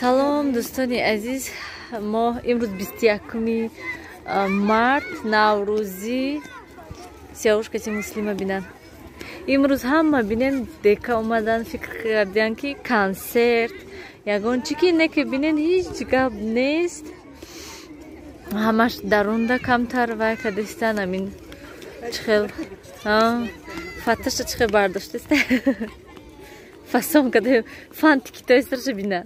Салом дӯстони азиз, мо имрӯз 21 март наврӯзи сиёвушкати муслима бинан. Имрӯз ҳама бинен дека омадан фикр кардиян ки консерт ягон чӣ ки не ки бинен ҳеҷ гап нест. Ҳамаш дарунда камтар вай кадистан амин чихел фатташа чихел бардоштест. Фасон каде фанти китайстраша бина.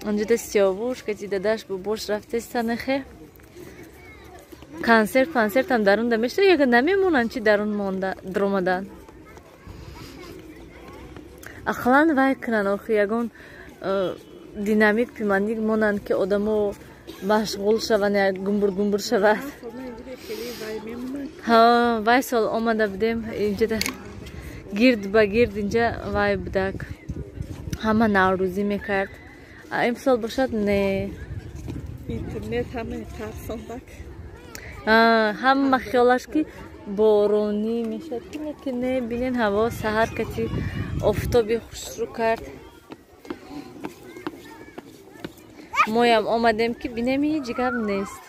Онҷода сиёвушкати дадаш бубош рафтестан эхе. Консерт ҳам дарунда мешта яга намемонан чи дарун монда дромадан. Ақлан вай кунан охи ягон динамик пимандик монанд ки одамо машғул шаванд як гумбур шавад. Вай сол омада будем инҷода гирд ба гирд инҷа вай будак. Ҳама наврӯзӣ мекард. Имсол бошад не интернет ҳама тарсондак. Ҳама хиёлаш ки боронӣ мешад ки не бинен ҳаво саҳар кати офтоби хушрӯ кард. Моям омадем ки бинем ҳеҷ гап нест.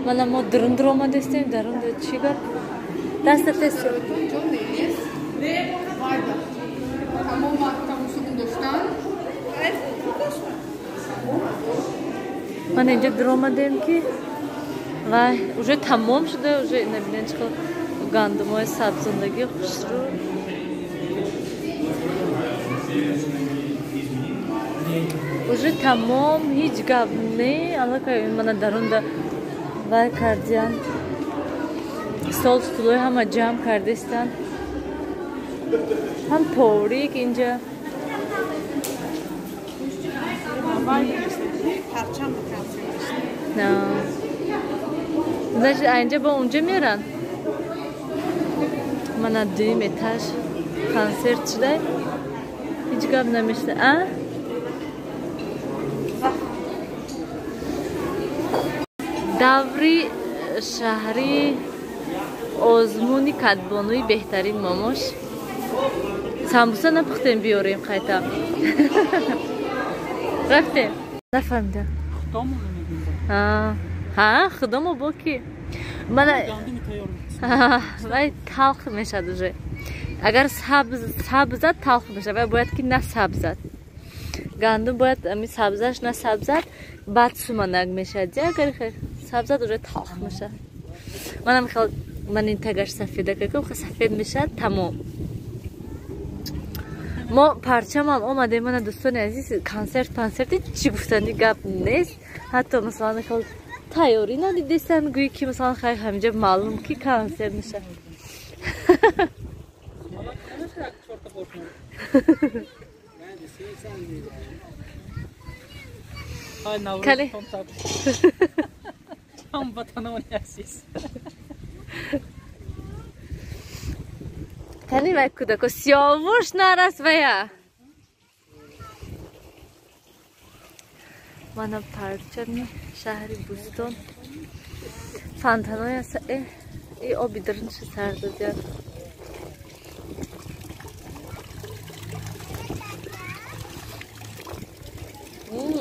Мана мо дурунdur омадестем дарунда чӣ гап? Даста тест. Ман инҷа дур омадем ки вай уже тамом шуда, уже набинен чӣ қадр гандумои сабзондагӣ хушрӯ. Уже тамом ҳеҷ гап не. Аллакай мана дарунда вай кардиян. Стол стулои ҳама ҷамъ кардестан. Ҳам торик инҷа. Значит, инҷа ба унҷа меран. Мана дуюм этаж консерт шудай. Ҳеҷ гап намешда. Даври шаҳри озмуни кадбонуи беҳтарин момош. Самбуса напухтем биёрем қайта. Рафтем. Нафаҳмидам. Худомо бо ки? Мана вай талх мешад уже. Агар сабзат талх мешад, вай бояд ки на сабзат. Гандум бояд ами сабзаш на сабзат баъд суманак мешад. Агар сабзат уже талх мешад. Мана михал ман ин тагаш сафеда какам, сафед мешад тамом. Мо парчамам омадем мана дӯстони азиз консерти чӣ гуфтани гап нест. Ҳатто масалан михал тайёрӣ надидестан гӯи ки масалан хай ҳаминҷа маълум ки консерт мешад. Кале Кани вай кудако сиёвуш нарас вая. Мана парчами шаҳри Бӯстон. Фонтанои аст. И оби дирнши сар додяд.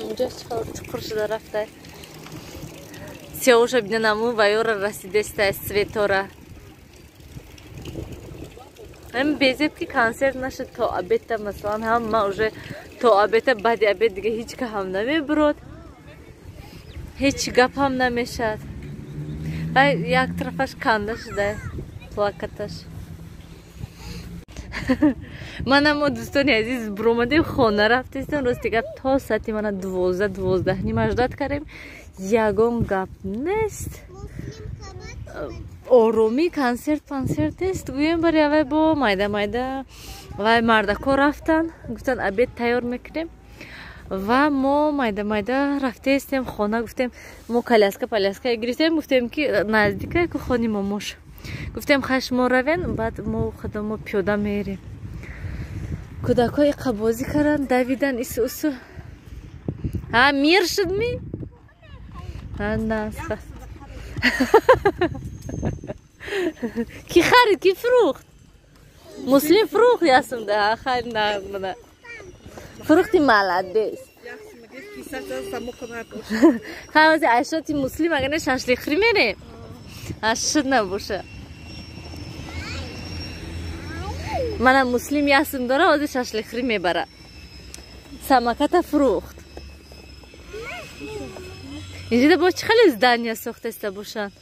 Инҷост чиқадр чуқур шуда рафтай. Сиёвуша бинанаму вайёра расидеста светора. Ҳам безеб ки консерт нашад то обедта масалан ҳама уже то обедта баъди обед дига ҳеҷ ка ҳам намебурод. Ҳеҷ гап ҳам намешад. Вай як тарафаш канда шуда плакаташ. Мана мо дӯстони азиз буромадем хона рафтестем ростига то саати мана 12 ждат кардем. Ягон гап нест. Ороми консерт ест. Гӯем баря вай бо майда вай мардако рафтан. Гуфтан обед тайёр мекунем. Ва мо майда рафтестем хона. Гуфтем мо коляска гирифтем. Гуфтем ки наздика ку хони момош. Гуфтем хай шумо равен, баъд мо худомо пиёда мерем. Кудако иқа бозӣ кардан давидан ису. Мир шудми? Наска. Ки харид, ки фурӯхт? Муслим фрукт ясым да, хай на мына. Фрукти молодец. Хай айшоти муслим агар шашлик хри мере. Ашшид набоша. Мана муслим ясым дора, ози шашлик хри мебара. Самоката фрукт. Инҷида бо чӣ хеле здания сохтаста бошанд.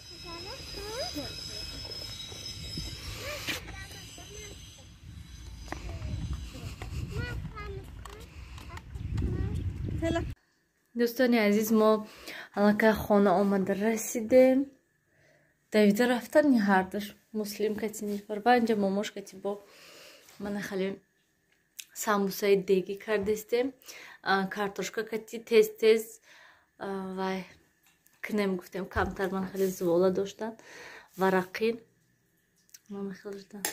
دوستانی عزیز ما الان که خانه آمده رسیدیم. دویده رفتن یا هر دوش مسلم کتی نیفر با اینجا ماماش کتی با من خیلی سامبوسای دیگی کردستیم. کارتوشکا کتی تز تز و کنم گفتم کمتر من خیلی زوالا داشتن ورقین من خیلی داشتن.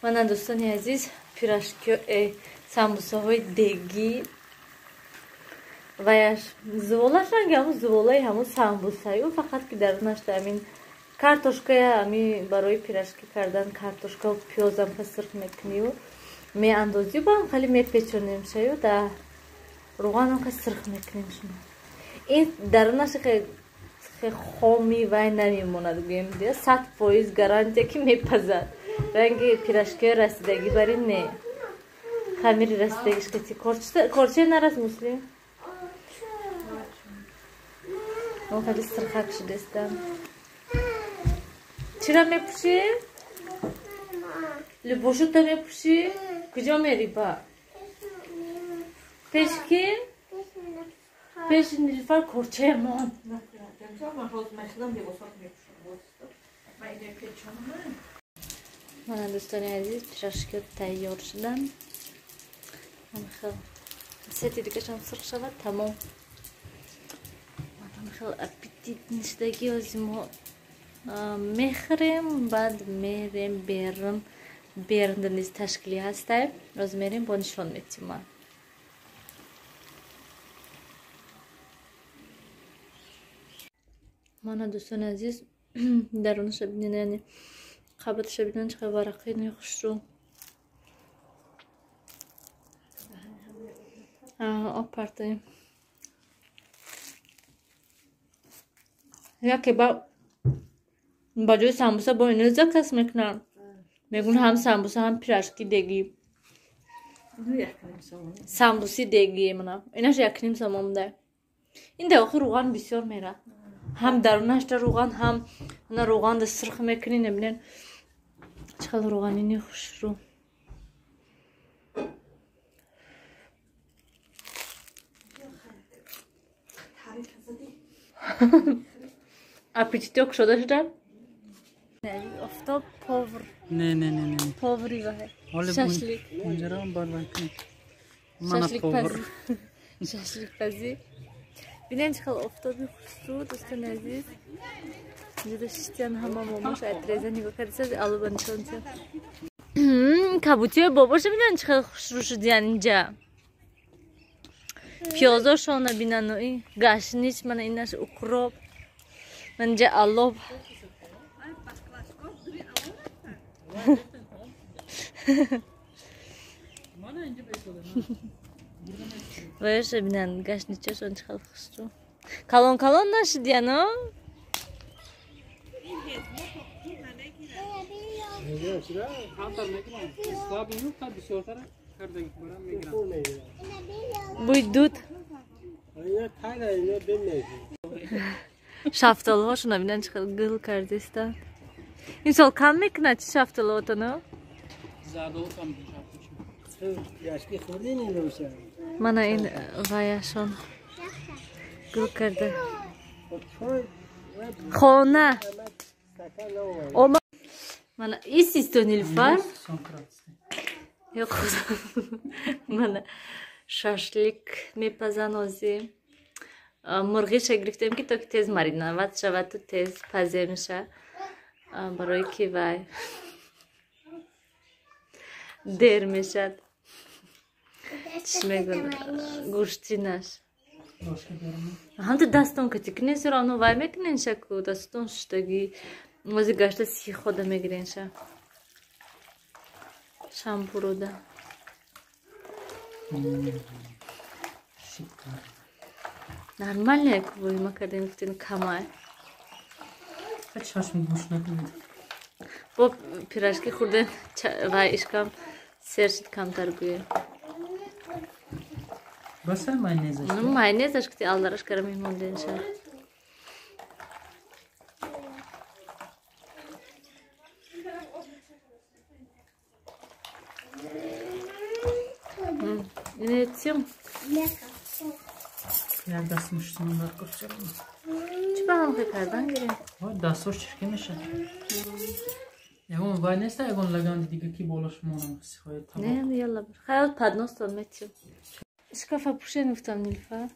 من دوستانی عزیز پیراشکی سامبوساهای دیگی و یاش زوالاش نگه همون زوالای همون سامبوسایی و فقط که درونش همین کارتوشکای همی برای پیراشکی کردن کارتوشکا و پیازم پسرخ میکنی و می اندازی با هم خیلی می پیچونیم شایی و در روغان هم که سرخ میکنیم شما این درونش که خامی وای نمیموند بگیم دیگه 100% گارانتی که میپزد رنگ پیراشکی رسیدگی برای نه خمیر رسیدگیش کتی کارچه نرس مسلم من خیلی سرخک شدستم چرا میپوشی؟ لباشو تا میپوشی؟ کجا میری با؟ پیش کی؟ پیش نیلوفر کارچه من من دوستان عزیز پیراشکی تیار شدن من خیلی ستی دیگه شم سرخ شود تمام من خیلی اپیتیت نشدگی از ما میخریم بعد میریم بیرون نیز تشکیلی هستیم روز میریم با نشان میتیم من دوستان عزیز درونش ببینید یعنی خبرش ببینید چقدر ورقی نیخش رو آب پرتاییم یا که با جای سامبوسا با این رزا کس میکنن میگون هم سامبوسا هم پیراشکی دیگی سامبوسی دیگی منم اینش یکنیم سامم ده این ده آخر روغان بسیار میره هم درونش در روغان هم روغان ده سرخ میکنی نبینن چقدر روغانی نیخوش رو اپیتیتوک شده شدن؟ نه افتاب پاور نه پاوری باه شاشلیک اونجا هم بالا کنی شاشلیک پزی شاشلیک پزی بینن چقدر افتابی خوش رو دوستان عزیز اینجا داشتین همه ماماش ادریزه نگاه کردیسه از آلو بانشان کبوتی های باباش بینن چقدر خوش رو شدین اینجا پیازاشونه بینن و این گشنیش من اینش اکراب من اینجا آلو وایش بینن گشنیچشون چقدر خوش رو کلان نشد یا نه؟ بوی دود شفتاله هاشون بینن چقدر گل کرده استن این سال کم میکنه چی شفتاله هاتا نه؟ من این وایشون گل کرده خانه من این سیستو نیلوفر yok من شاشلیک میپزن ازی مرغیش گرفتم که تا که تیز مرینovat شود تو تیز پزه میشه برای که وای دیر میشد چی میگن گوشتینش Бошка гарм. Ҳам ту дастон кати кине сиро оно вай мекуненша ку дастон штаги мози гашта си хода мегиренша. Шампурода. Шикар. Нормальная ку има кадем гуфтин камай. Ҳач шашми буш накунед. Бо пирашки хурден вай ишкам сершит камтар гуе. Баса майонез аст. Ну майонез ашкти алдараш кара мehmon денша. Ne etsin? Як даст муштун бар курчам. Чипам кайдан гире. Ва дастор чиркин меша. Ягон вай неста ягон лаган дига ки болош монам сихоят тамам. Не, yalla bir. Hayat padnostan metçim. Şkafa puşen uftam Nilüfer.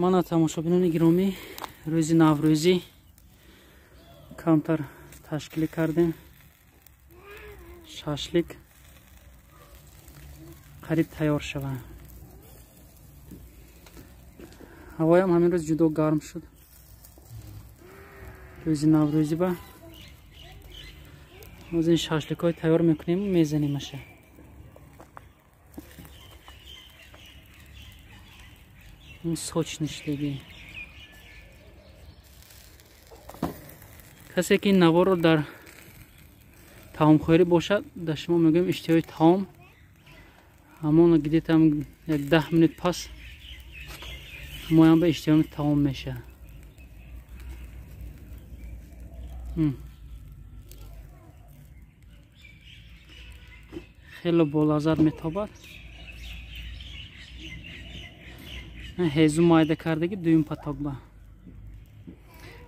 Мана тамошобинони гиромӣ, рӯзи наврӯзӣ камтар ташкил кардем. Шашлик қариб тайёр шава. ҳавоям ҳамин рӯз ҷудо гарм шуд. рӯзи наврӯзӣ ба оз ин шашликҳои тайёр мекунем мезанимаша. Сочништаги. Касе ки наворо дар таомхӯрӣ бошад, дар шумо мегӯям иштиҳои таом ҳамон гидетам як 10 минут пас моям ба иштиҳои таом меша. хело болаззат метобад. ҳезу майда кардаги дуюм патокба.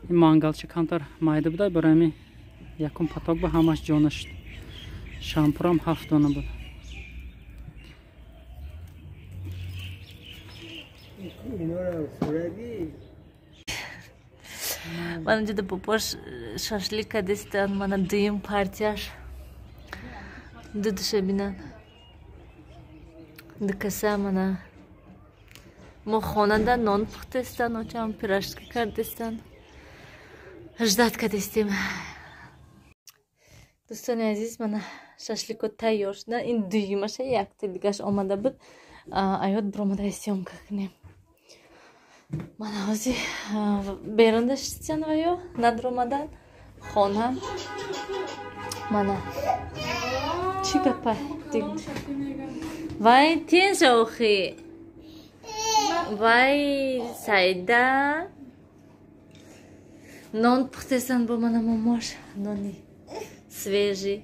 ин мангалчи камтар майда буда, барои ҳамин якум патокба ҳамаш ҷона шуд. Шампурам 7 дона буд. Мана ҷуда бобош шашлика дестан, мана дуюм партияш. Дудуша бинан. Дукаса мана мо хонанда нон пухтестан, очам пирашки кардестан. Ждат кадестим. Дӯстони азиз, мана шашлико тайёр шуда. Ин дуюмаша, якта дигаш омада буд. Аёд биромада сёмка кунем. Мана ҳозир берунда шистан ваё надромадан хона. Мана чӣ гапа? Вай тенша охи. Вай сайда нон пухтесан бо мана момош, нони свежи.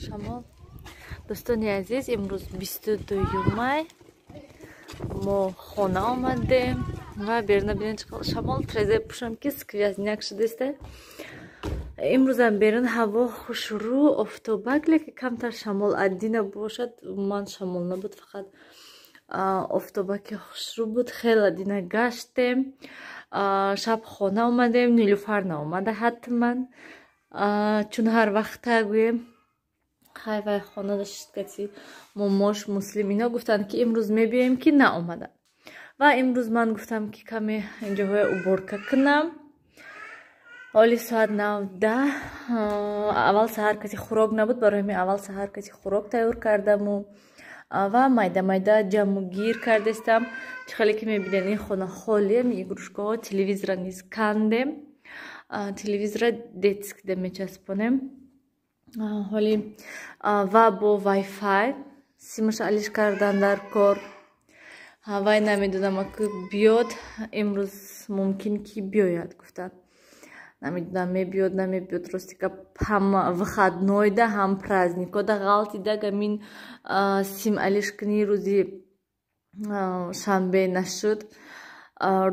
Шамол. Дӯстони азиз, имрӯз 22 май мо хона омадем ва берна бинен шамол трезе пушам ки сквязняк шудеста. имрӯзам берун ҳаво хушрӯ, офтобак, лекин камтар шамол аддина бошад. Умуман шамол набуд, фақат офтобаки хушрӯ буд. хеле аддина гаштем. шаб хона омадем, Нилуфар наомада ҳатман, чун ҳар вақта гӯем хай вай хона дошт кати момош муслим ино гуфтанд ки имрӯз мебиёем, ки наомада. Ва имрӯз ман гуфтам ки каме инҷоҳоя уборка кунам. Оли соат 9. Аввал саҳар кати хӯрок набуд, барои ҳамин аввал саҳар кати хӯрок тайёр кардаму ва майда ҷамъугир кардестам. Чӣ хеле ки мебинед ин хона холием, игрушкаҳо, телевизора низ кандем. Телевизора детскида мечаспонем. ҳоли ва бо вайфай симаш алиш кардан дар кор. Вай намедонам аку биёд, имрӯз мумкин ки биёяд гуфтанд. намедонам мебиёд намебиёд ростика ҳам выходнойда ҳам праздникода ғалтида гамин сим алишкини рӯзи шанбе нашуд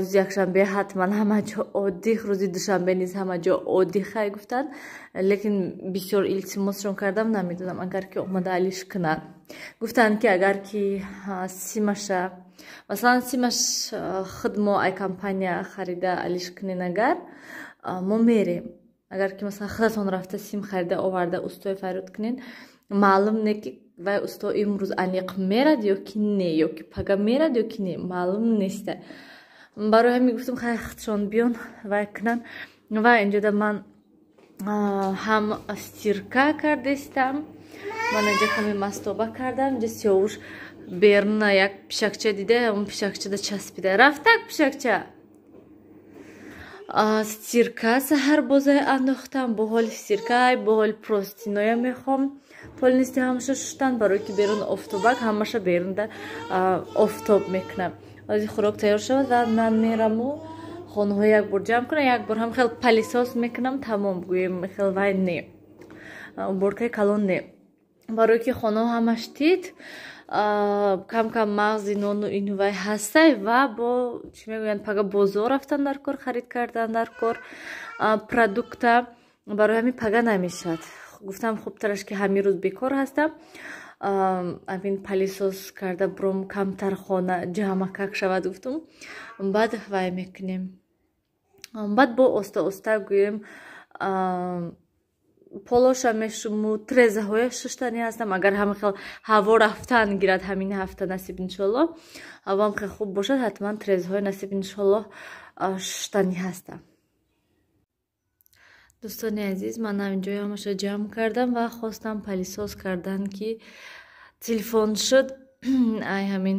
рӯзи якшанбе ҳатман ҳама ҷо оддих рӯзи душанбе низ ҳама ҷо оддихай гуфтанд лекин бисёр илтимосшон кардам намедонам агар ки омада алиш кунанд гуфтанд ки агар ки симаша масалан симаш худ мо ай компания харида алиш кунен агар мо мерем агар ки масалан худатон рафта сим харида оварда устои фарёд кунен маълум не ки вай усто имрӯз аниқ мерад ё ки не ё ки пага мерад ё ки не маълум неста барои ҳамин гуфтам хай худшон биён вай кунанд ва инҷода ман ҳам стирка кардестам ман инҷа каме мастоба кардам инҷа сиёвуш берна як пишакча дида он пишакчада часпида рафтак пишакча стирка саҳар бозай андохтам бо ҳоли стиркай бо ҳоли простиноя мехом полнисти ҳамаша шуштанд барое ки берун офтобак ҳамаша берунда офтоб мекунам ази хӯрок тайёр шавад ва ман мераму хонаҳо якбор ҷамъ кунам якбор ҳам хел палисос мекунам тамом гӯем хел вай не уборкаи калон не барое ки хонаҳо ҳамаш тит кам кам мағзи нону ину вай ҳастай ва бо чӣ мегӯянд пага бозор рафтан дар кор харид кардан дар кор продукта барои ҳамин пага намешавад гуфтам хубтараш ки ҳамин рӯз бекор ҳастам амин палисос карда буром камтар хона ҷамъакак шавад гуфтум баъд вай мекунем баъд бо оста оста гӯем полоша мешуму трезаҳоя шуштани ҳастам агар ҳама хел ҳаво рафтан гирад ҳамин ҳафта насиб иншоаллоҳ ҳавоам хел хуб бошад ҳатман трезаҳоя насиб иншоаллоҳ шуштани ҳастам дӯстони азиз ман ҳаминҷои ҳамаша ҷамъ кардам ва хостам палисос кардан ки телефон шуд ай ҳамин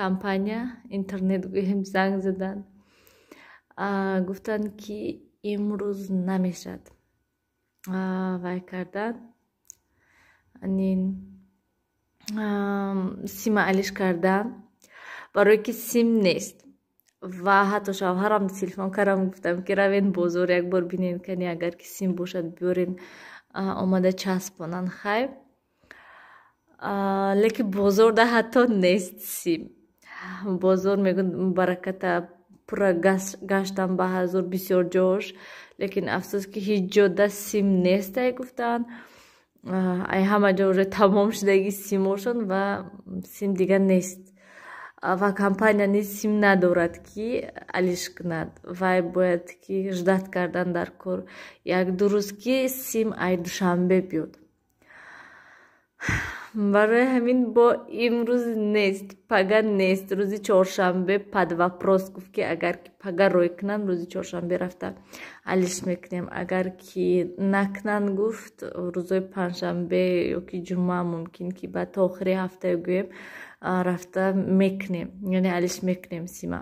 компания интернет гӯем занг заданд гуфтанд ки имрӯз намешавад вай кардан анин сима алиш кардан барое ки сим нест ва ҳатто шавҳарам телефон кардам гуфтам ки равен бозор якбор бинен кани агар ки сим бошад биёрен омада часпонан хай лекин бозорда ҳатто нест сим бозор мегӯянд бараката пурра гаштам ба ҳазор бисёр ҷош лекин афсӯс ки ҳеҷ ҷода сим нестай гуфтанд ай ҳама ҷо уже тамом шудаги симошон ва сим дигар нест ва компания низ сим надорад ки алиш кунад вай бояд ки ждат кардан дар кор як-ду рӯз ки сим ай душанбе биёд барои ҳамин бо имрӯз нест пага нест рӯзи чоршанбе пад вопрос гуфт ки агар ки пага рой кунанд рӯзи чоршанбе рафта алиш мекунем агар ки накунанд гуфт рӯзои панҷшанбе ё ки ҷумъа мумкин ки ба то охири ҳафта гӯем рафта мекунем яъне алиш мекунем сима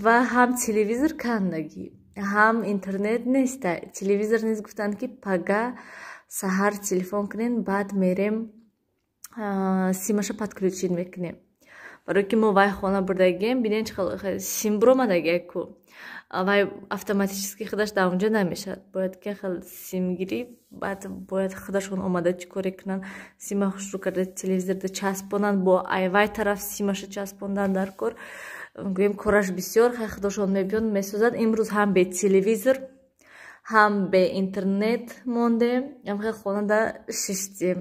ва ҳам телевизор кандагӣ ҳам интернет неста телевизор низ гуфтанд ки пага саҳар телефон кунен баъд мерем симаша подключин мекунем барое ки мо вай хона бурдагием бинен сим буромадагику вай автоматически худаш дар онҷо намешавад бояд ки хел симгирӣ баъд бояд худашон омада чӣ коре кунанд симаро шурӯъ карда телевизорда часпонанд бо ай вай тараф симаша часпондан дар кор гӯем кораш бисёр хай худашон мебиёнд месозад имрӯз ҳам бе телевизор ҳам бе интернет мондем ям хел хонада шиштем